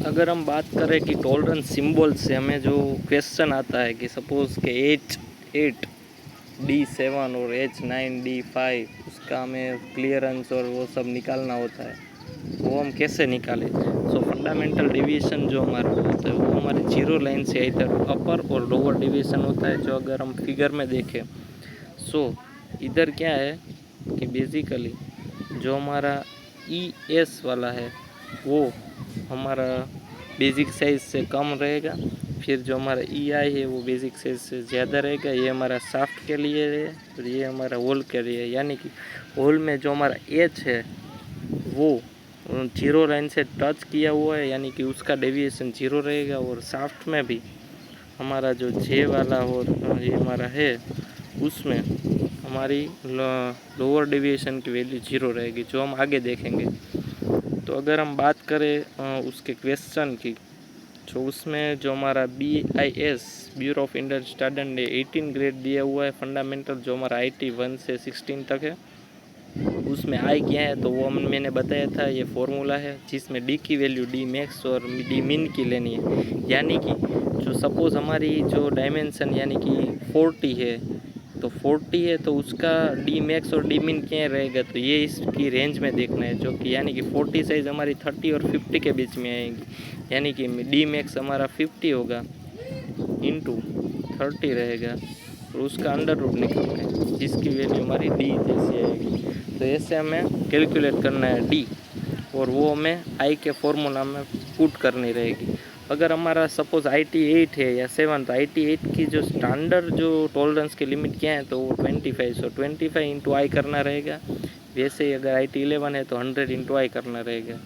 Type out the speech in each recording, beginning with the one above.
अगर हम बात करें कि टॉलरेंस सिंबल से हमें जो क्वेश्चन आता है कि सपोज़ के H8D7 और H9D5 उसका हमें क्लियरेंस और वो सब निकालना होता है, वो हम कैसे निकालें। सो फंडामेंटल डिवीज़न जो हमारा होता है वो हमारी जीरो लाइन से इधर अपर और लोअर डिवीज़न होता है। जो अगर हम फिगर में देखें सो इधर क्या है कि बेसिकली जो हमारा ES वाला है वो हमारा बेसिक साइज़ से कम रहेगा, फिर जो हमारा EI है वो बेसिक साइज़ से ज़्यादा रहेगा। ये हमारा शाफ्ट के लिए है और ये हमारा होल के लिए, यानी कि होल में जो हमारा H है वो जीरो लाइन से टच किया हुआ है, यानी कि उसका डेविएशन जीरो रहेगा। और शाफ्ट में भी हमारा जो J वाला और ये हमारा है उसमें हमारी लोअर डेविएशन की वैल्यू जीरो रहेगी, जो हम आगे देखेंगे। तो अगर हम बात करें उसके क्वेश्चन की, जो उसमें जो हमारा BIS bureau of Indian standard ने 18 ग्रेड दिया हुआ है फंडामेंटल, जो हमारा IT 1 से 16 तक है। उसमें I क्या है तो वो मैंने बताया था, ये फॉर्मूला है जिसमें D की वैल्यू D मैक्स और D मिन की लेनी है। यानी कि जो सपोज़ हमारी जो डायमेंशन यानी कि 40 है तो 40 है तो उसका D मैक्स और D मिन क्या रहेगा, तो ये इसकी रेंज में देखना है, जो कि यानी कि 40 साइज़ हमारी 30 और 50 के बीच में आएगी। यानी कि D मैक्स हमारा 50 होगा इंटू 30 रहेगा और उसका अंडर रूट निकालना है जिसकी वैल्यू हमारी D जैसी आएगी। तो ऐसे हमें कैलकुलेट करना है D और वो हमें I के फॉर्मूला में पुट करनी रहेगी। अगर हमारा सपोज़ IT 8 है या 7 तो IT 8 की जो स्टैंडर्ड जो टॉलरेंस की लिमिट क्या है तो वो 25, सो 25 इंटू I करना रहेगा। वैसे ही अगर IT 11 है तो 100 इंटू I करना रहेगा।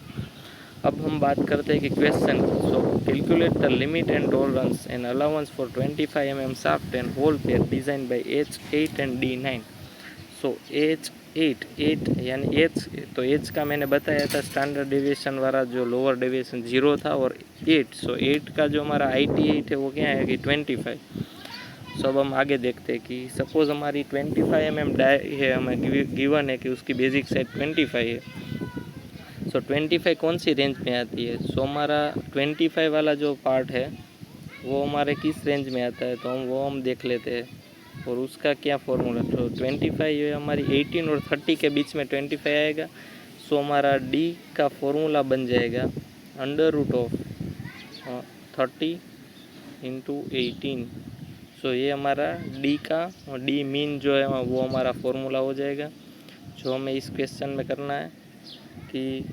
अब हम बात करते हैं कि question, so calculate the limit and tolerance and allowance for 25 mm shaft and hole pair design by H8 and D9। So H8 यानी H तो H का मैंने बताया था स्टैंडर्ड डेविएशन वाला जो लोअर डेविएशन 0 था, और 8 सो 8 का जो हमारा IT 8 है वो क्या है कि 25। सो अब हम आगे देखते हैं कि सपोज़ हमारी 25 mm डाई है, हमें गिवन है कि उसकी बेसिक साइज 25 है। सो 25 कौन सी रेंज में आती है, सो हमारा 25 वाला जो पार्ट है वो हमारे किस रेंज में आता है तो हम देख लेते हैं और उसका क्या फॉर्मूला। तो 25 ये हमारी 18 और 30 के बीच में 25 आएगा। सो हमारा D का फॉर्मूला बन जाएगा अंडर रूट ऑफ 30 इंटू 18। सो ये हमारा D का D मीन जो है वो हमारा फॉर्मूला हो जाएगा, जो हमें इस क्वेश्चन में करना है कि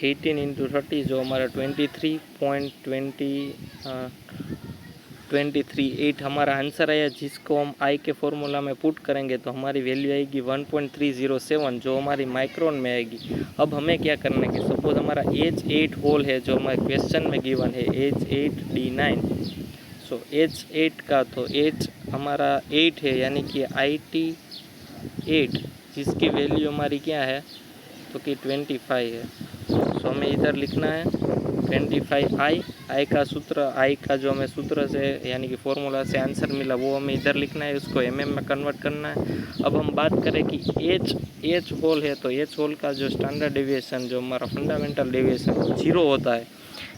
18 इंटू 30 जो हमारा 23.238 हमारा आंसर आया, जिसको हम I के फॉर्मूला में पुट करेंगे तो हमारी वैल्यू आएगी 1.307 जो हमारी माइक्रोन में आएगी। अब हमें क्या करना है कि सपोज हमारा H8 होल है जो हमारे क्वेश्चन में गिवन है H8D9। सो H8 का तो H हमारा 8 है यानी कि IT 8 जिसकी वैल्यू हमारी क्या है तो कि 25 है। सो हमें इधर लिखना है 25I का सूत्र, I का जो हमें सूत्र से यानी कि फॉर्मूला से आंसर मिला वो हमें इधर लिखना है, उसको mm में कन्वर्ट करना है। अब हम बात करें कि H होल है तो H होल का जो स्टैंडर्ड डेविएशन जो हमारा फंडामेंटल डेविएशन 0 होता है,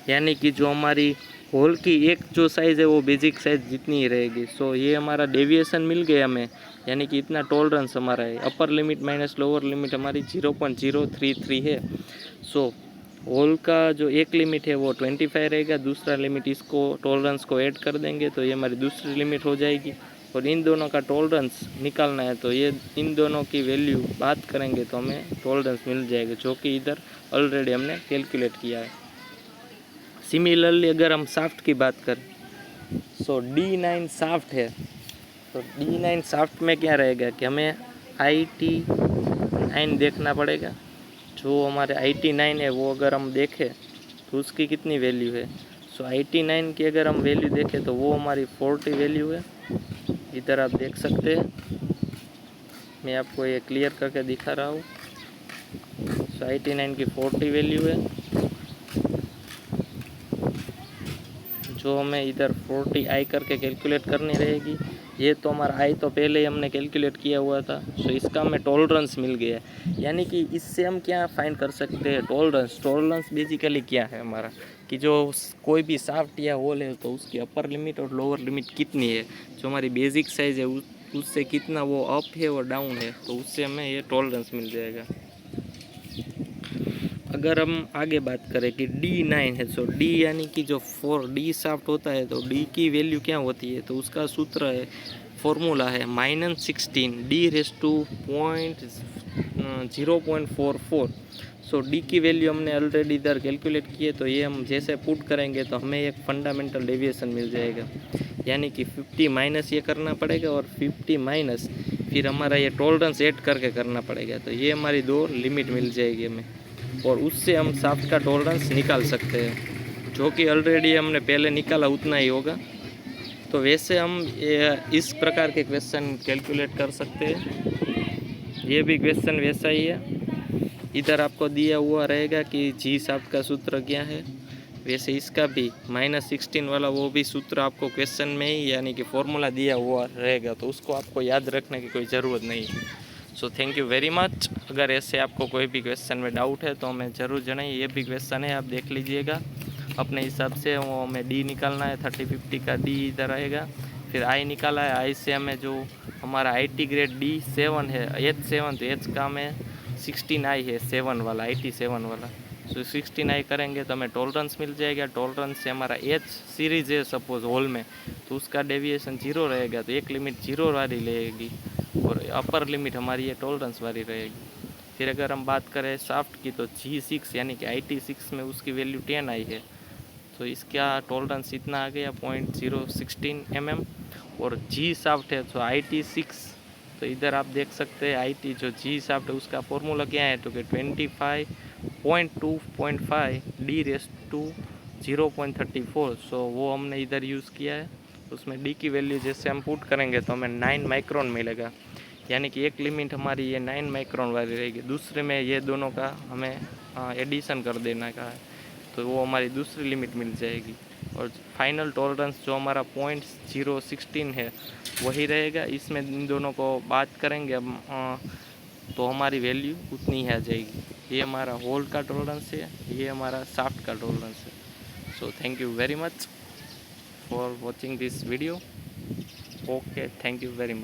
यानी कि जो हमारी होल की एक जो साइज़ है वो बेसिक साइज़ जितनी ही रहेगी। सो ये हमारा डेविएशन मिल गया हमें, यानी कि इतना टॉलरेंस हमारा है। Upper limit minus lower limit हमारी 0.033 है। सो होल का जो एक लिमिट है वो 25 रहेगा, दूसरा लिमिट इसको टॉलरेंस को ऐड कर देंगे तो ये हमारी दूसरी लिमिट हो जाएगी। और इन दोनों का टॉलरेंस निकालना है तो ये इन दोनों की वैल्यू बात करेंगे तो हमें टॉलरेंस मिल जाएगा, जो कि इधर ऑलरेडी हमने कैलकुलेट किया है। सिमिलरली अगर हम शाफ्ट की बात करें सो D9 शाफ्ट है तो D9 शाफ्ट में क्या रहेगा कि हमें IT9 देखना पड़ेगा। जो हमारे IT9 है वो अगर हम देखें तो उसकी कितनी वैल्यू है। सो IT9 की अगर हम वैल्यू देखें तो वो हमारी 40 वैल्यू है, इधर आप देख सकते हैं, मैं आपको ये क्लियर करके दिखा रहा हूँ। सो IT9 की 40 वैल्यू है, जो हमें इधर 40I करके कैलकुलेट करनी रहेगी। ये तो हमारा आई तो पहले ही हमने कैलकुलेट किया हुआ था, सो इसका हमें टॉलरेंस मिल गया है। यानी कि इससे हम क्या फाइंड कर सकते हैं, टॉलरेंस। टॉलरेंस बेसिकली क्या है हमारा, कि जो कोई भी शाफ्ट या होल है तो उसकी अपर लिमिट और लोअर लिमिट कितनी है, जो हमारी बेसिक साइज़ है उससे कितना वो अप है और डाउन है, तो उससे हमें ये टॉलरेंस मिल जाएगा। अगर हम आगे बात करें कि D9 है, सो D यानी कि जो 4D शाफ्ट होता है, तो D की वैल्यू क्या होती है, तो उसका सूत्र है, फॉर्मूला है -16 D⁻0.44। सो D की वैल्यू हमने ऑलरेडी इधर कैलकुलेट की है, तो ये हम जैसे पुट करेंगे तो हमें एक फंडामेंटल डेविएशन मिल जाएगा। यानी कि 50 माइनस ये करना पड़ेगा और 50 माइनस फिर हमारा ये टॉलरेंस ऐड करके करना पड़ेगा, तो ये हमारी दो लिमिट मिल जाएगी हमें, और उससे हम शाफ्ट का टॉलरेंस निकाल सकते हैं, जो कि ऑलरेडी हमने पहले निकाला उतना ही होगा। तो वैसे हम इस प्रकार के क्वेश्चन कैलकुलेट कर सकते हैं। ये भी क्वेश्चन वैसा ही है, इधर आपको दिया हुआ रहेगा कि जी शाफ्ट का सूत्र क्या है, वैसे इसका भी -16 वाला वो भी सूत्र आपको क्वेश्चन में ही यानी कि फॉर्मूला दिया हुआ रहेगा, तो उसको आपको याद रखने की कोई ज़रूरत नहीं है। So thank you very much. अगर ऐसे आपको कोई भी क्वेश्चन में डाउट है तो हमें ज़रूर जनाइए। ये भी क्वेश्चन है, आप देख लीजिएगा अपने हिसाब से। वो हमें डी निकालना है, 30-50 का डी इधर आएगा, फिर आई निकाला है, आई से हमें जो हमारा IT ग्रेड D7 है, H7, तो H का हमें 16I है, 7 वाला, IT7 वाला। सो 16I करेंगे तो हमें टॉलरेंस मिल जाएगा। टॉलरेंस से हमारा H सीरीज़ है सपोज होल में, तो उसका डेविएशन 0 रहेगा, तो एक लिमिट 0 वाली रहेगी और अपर लिमिट हमारी ये टॉलरेंस वाली रहेगी। फिर अगर हम बात करें शाफ्ट की, तो G6 यानी कि IT6 में उसकी वैल्यू 10I है, तो इसका टॉलरेंस इतना आ गया 0.016 mm। और G शाफ्ट है तो IT6, तो इधर आप देख सकते हैं IT जो G शाफ्ट है उसका फॉर्मूला क्या है, तो कि 25.2.5 D⁻0.34। सो वो हमने इधर यूज़ किया है। उसमें D की वैल्यू जैसे हम पुट करेंगे तो हमें 9 माइक्रोन मिलेगा, यानी कि एक लिमिट हमारी ये 9 माइक्रोन वाली रहेगी। दूसरे में ये दोनों का हमें एडिशन कर देना का है, तो वो हमारी दूसरी लिमिट मिल जाएगी। और फाइनल टॉलरेंस जो हमारा 0.016 है वही रहेगा। इसमें इन दोनों को बात करेंगे हम तो हमारी वैल्यू उतनी ही आ जाएगी। ये हमारा होल का टॉलरेंस है, ये हमारा शाफ्ट का टॉलरेंस है। So thank you very much for watching this video. Okay, thank you very much.